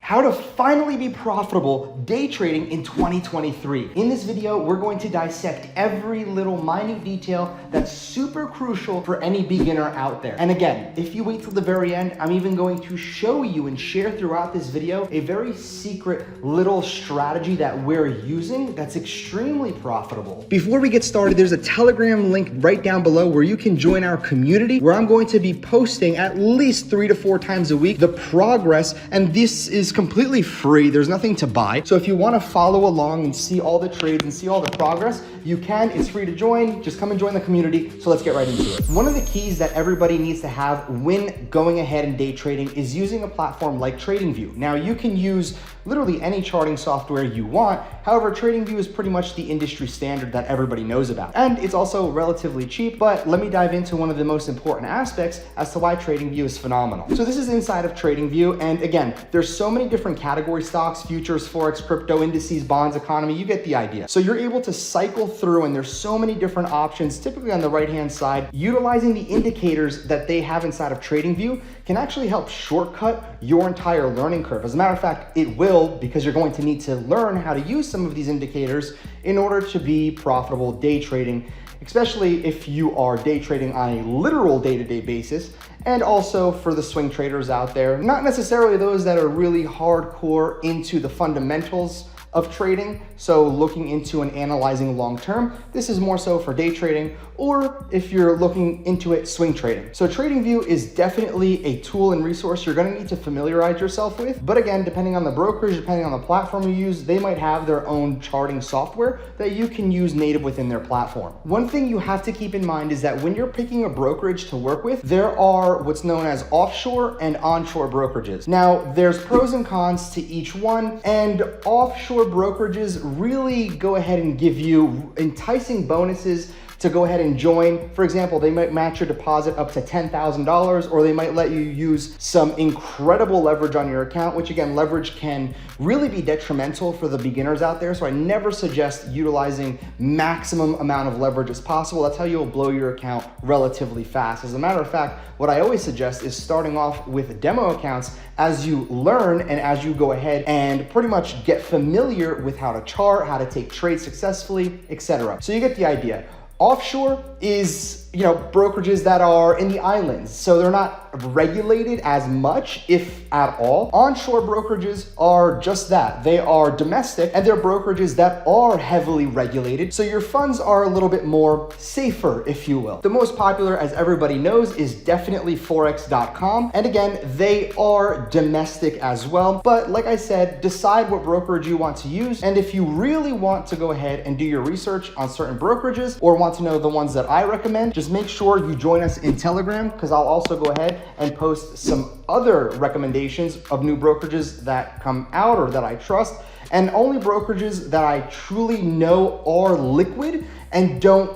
how to finally be profitable day trading in 2023. In this video, we're going to dissect every little minute detail that's super crucial for any beginner out there. And again, if you wait till the very end, I'm even going to show you and share throughout this video a very secret little strategy that we're using that's extremely profitable. Before we get started, there's a Telegram link right down below where you can join our community, where I'm going to be posting at least 3 to 4 times a week the progress, and this is completely free. There's nothing to buy. So if you want to follow along and see all the trades and see all the progress, you can. It's free to join. Just come and join the community. So let's get right into it. One of the keys that everybody needs to have when going ahead and day trading is using a platform like TradingView. Now, you can use literally any charting software you want. However, TradingView is pretty much the industry standard that everybody knows about. And it's also relatively cheap, but let me dive into one of the most important aspects as to why TradingView is phenomenal. So this is inside of TradingView. And again, there's so many different category stocks, futures, Forex, crypto, indices, bonds, economy, you get the idea. So you're able to cycle through, and there's so many different options, typically on the right-hand side. Utilizing the indicators that they have inside of TradingView can actually help shortcut your entire learning curve. As a matter of fact, it will, because you're going to need to learn how to use some of these indicators in order to be profitable day trading, especially if you are day trading on a literal day-to-day basis. And also for the swing traders out there, not necessarily those that are really hardcore into the fundamentals of trading, so looking into and analyzing long term. This is more so for day trading, or if you're looking into it, swing trading. So TradingView is definitely a tool and resource you're gonna need to familiarize yourself with. But again, depending on the brokerage, depending on the platform you use, they might have their own charting software that you can use native within their platform. One thing you have to keep in mind is that when you're picking a brokerage to work with, there are what's known as offshore and onshore brokerages. Now, there's pros and cons to each one, and offshore brokerages really go ahead and give you enticing bonuses to go ahead and join. For example, they might match your deposit up to $10,000, or they might let you use some incredible leverage on your account, which again, leverage can really be detrimental for the beginners out there. So I never suggest utilizing maximum amount of leverage as possible. That's how you'll blow your account relatively fast. As a matter of fact, what I always suggest is starting off with demo accounts as you learn and as you go ahead and pretty much get familiar with how to chart, how to take trades successfully, etc. So you get the idea. Offshore is, brokerages that are in the islands, so they're not regulated as much, if at all. Onshore brokerages are just that. They are domestic, and they're brokerages that are heavily regulated, so your funds are a little bit more safer, if you will. The most popular, as everybody knows, is definitely Forex.com, and again, they are domestic as well. But like I said, decide what brokerage you want to use, and if you really want to go ahead and do your research on certain brokerages or want to know the ones that I recommend, just make sure you join us in Telegram, because I'll also go ahead and post some other recommendations of new brokerages that come out or that I trust, and only brokerages that I truly know are liquid and don't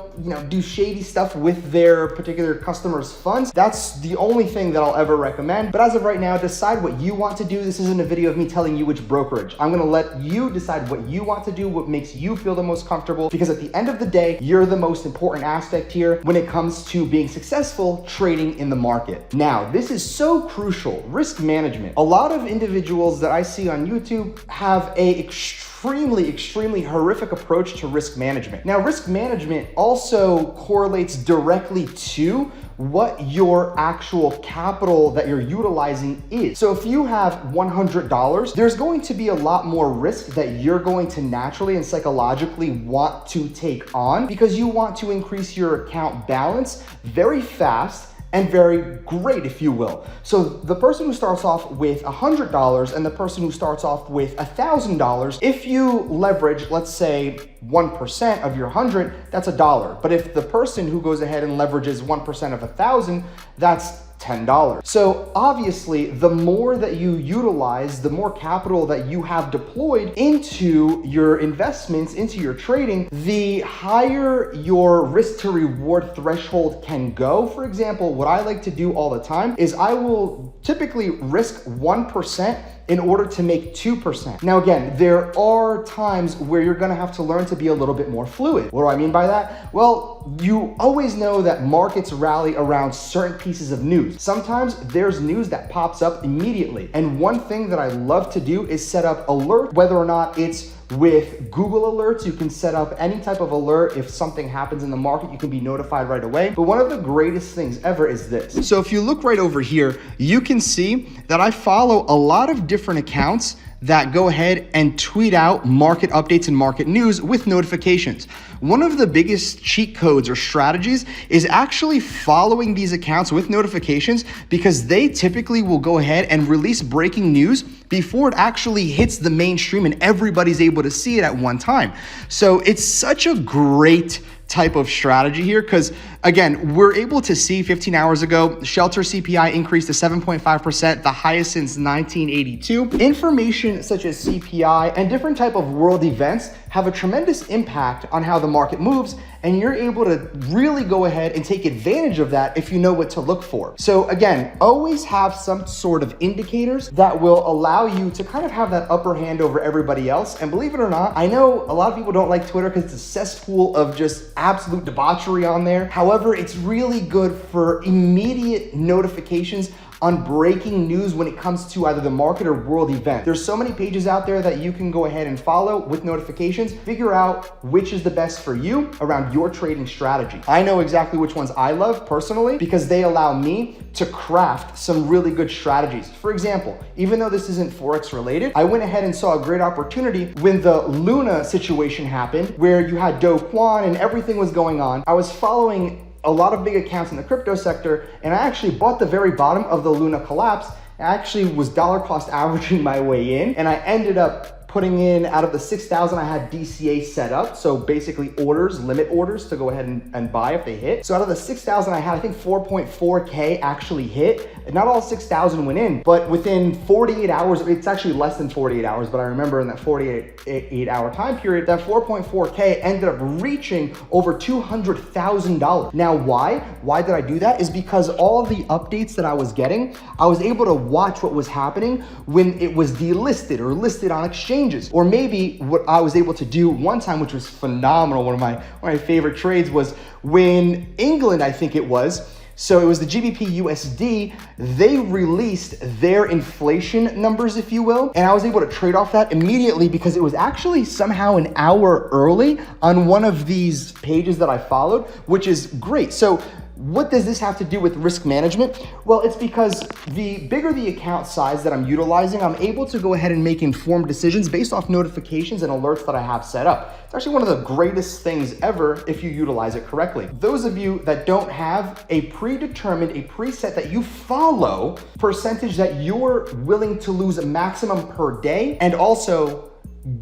do shady stuff with their particular customers' funds. That's the only thing that I'll ever recommend. But as of right now, decide what you want to do. This isn't a video of me telling you which brokerage. I'm gonna let you decide what you want to do, what makes you feel the most comfortable, because at the end of the day, you're the most important aspect here when it comes to being successful trading in the market. Now, this is so crucial, risk management. A lot of individuals that I see on YouTube have a extremely horrific approach to risk management. Now, risk management also correlates directly to what your actual capital that you're utilizing is. So if you have $100, there's going to be a lot more risk that you're going to naturally and psychologically want to take on, because you want to increase your account balance very fast and very great, if you will. So the person who starts off with $100 and the person who starts off with $1,000, if you leverage, let's say 1% of your 100, that's $1. But if the person who goes ahead and leverages 1% of 1,000, that's $10. So obviously, the more that you utilize, the more capital that you have deployed into your investments, into your trading, the higher your risk to reward threshold can go. For example, what I like to do all the time is I will typically risk 1% in order to make 2%. Now again, there are times where you're gonna have to learn to be a little bit more fluid. What do I mean by that? Well, you always know that markets rally around certain pieces of news. Sometimes there's news that pops up immediately. And one thing that I love to do is set up alert, whether or not it's with Google Alerts. You can set up any type of alert. If something happens in the market, you can be notified right away. But one of the greatest things ever is this. So if you look right over here, you can see that I follow a lot of different accounts that go ahead and tweet out market updates and market news with notifications. One of the biggest cheat codes or strategies is actually following these accounts with notifications, because they typically will go ahead and release breaking news before it actually hits the mainstream and everybody's able to see it at one time. So it's such a great type of strategy here, because again, we're able to see 15 hours ago, shelter CPI increased to 7.5%, the highest since 1982. Information such as CPI and different type of world events have a tremendous impact on how the market moves, and you're able to really go ahead and take advantage of that if you know what to look for. So again, always have some sort of indicators that will allow you to kind of have that upper hand over everybody else. And believe it or not, I know a lot of people don't like Twitter because it's a cesspool of just absolute debauchery on there. However, it's really good for immediate notifications on breaking news when it comes to either the market or world event. There's so many pages out there that you can go ahead and follow with notifications. Figure out which is the best for you around your trading strategy. I know exactly which ones I love personally, because they allow me to craft some really good strategies. For example, even though this isn't Forex related, I went ahead and saw a great opportunity when the Luna situation happened, where you had Do Kwon and everything was going on. I was following a lot of big accounts in the crypto sector, and I actually bought the very bottom of the Luna collapse. I actually was dollar cost averaging my way in, and I ended up putting in, out of the 6,000, I had DCA set up. So basically orders, limit orders to go ahead and buy if they hit. So out of the 6,000 I had, I think 4.4K actually hit. Not all 6,000 went in, but within 48 hours, it's actually less than 48 hours, but I remember in that 48 hour time period, that 4.4K ended up reaching over $200,000. Now, why? Why did I do that? Is because all of the updates that I was getting, I was able to watch what was happening when it was delisted or listed on exchange. Or maybe what I was able to do one time, which was phenomenal, one of my favorite trades, was when England, I think it was, so it was the GBP USD, they released their inflation numbers, if you will, and I was able to trade off that immediately because it was actually somehow an hour early on one of these pages that I followed, which is great. So what does this have to do with risk management? Well, it's because the bigger the account size that I'm utilizing, I'm able to go ahead and make informed decisions based off notifications and alerts that I have set up. It's actually one of the greatest things ever if you utilize it correctly. Those of you that don't have a predetermined, a preset that you follow, percentage that you're willing to lose a maximum per day and also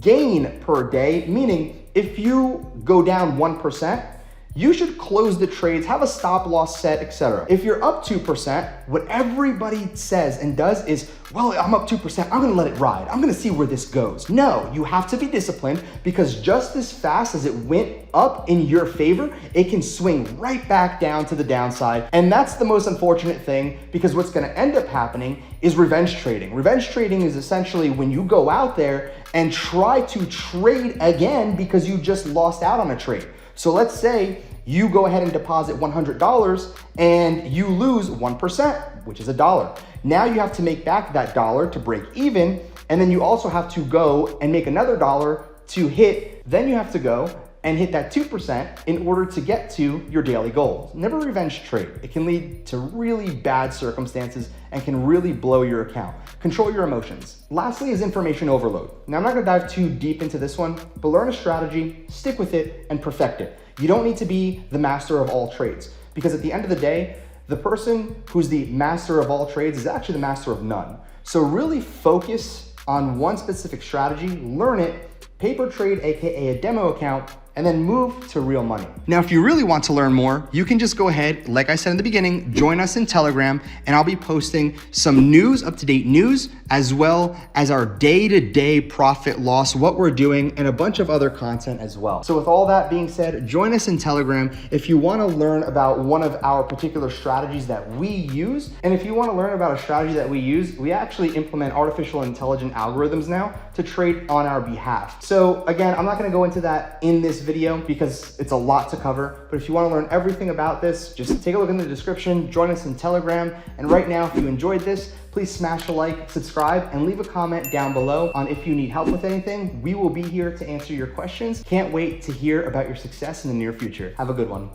gain per day, meaning if you go down 1%, you should close the trades, have a stop loss set, etc. If you're up 2%, what everybody says and does is, well, I'm up 2%, I'm gonna let it ride. I'm gonna see where this goes. No, you have to be disciplined, because just as fast as it went up in your favor, it can swing right back down to the downside. And that's the most unfortunate thing, because what's gonna end up happening is revenge trading. Revenge trading is essentially when you go out there and try to trade again because you just lost out on a trade. So let's say you go ahead and deposit $100 and you lose 1%, which is $1. Now you have to make back that dollar to break even, and then you also have to go and make another dollar to hit, then you have to go and hit that 2% in order to get to your daily goals. Never revenge trade. It can lead to really bad circumstances and can really blow your account. Control your emotions. Lastly is information overload. Now, I'm not gonna dive too deep into this one, but learn a strategy, stick with it, and perfect it. You don't need to be the master of all trades, because at the end of the day, the person who's the master of all trades is actually the master of none. So really focus on one specific strategy, learn it, paper trade, AKA a demo account, and then move to real money. Now, if you really want to learn more, you can just go ahead, like I said in the beginning, join us in Telegram, and I'll be posting some news, up-to-date news, as well as our day-to-day profit loss, what we're doing, and a bunch of other content as well. So with all that being said, join us in Telegram if you want to learn about one of our particular strategies that we use. And if you want to learn about a strategy that we use, we actually implement artificial intelligence algorithms now to trade on our behalf. So again, I'm not going to go into that in this video because it's a lot to cover, but if you want to learn everything about this, just take a look in the description, join us in Telegram. And right now, if you enjoyed this, please smash a like, subscribe, and leave a comment down below on if you need help with anything. We will be here to answer your questions. Can't wait to hear about your success in the near future. Have a good one.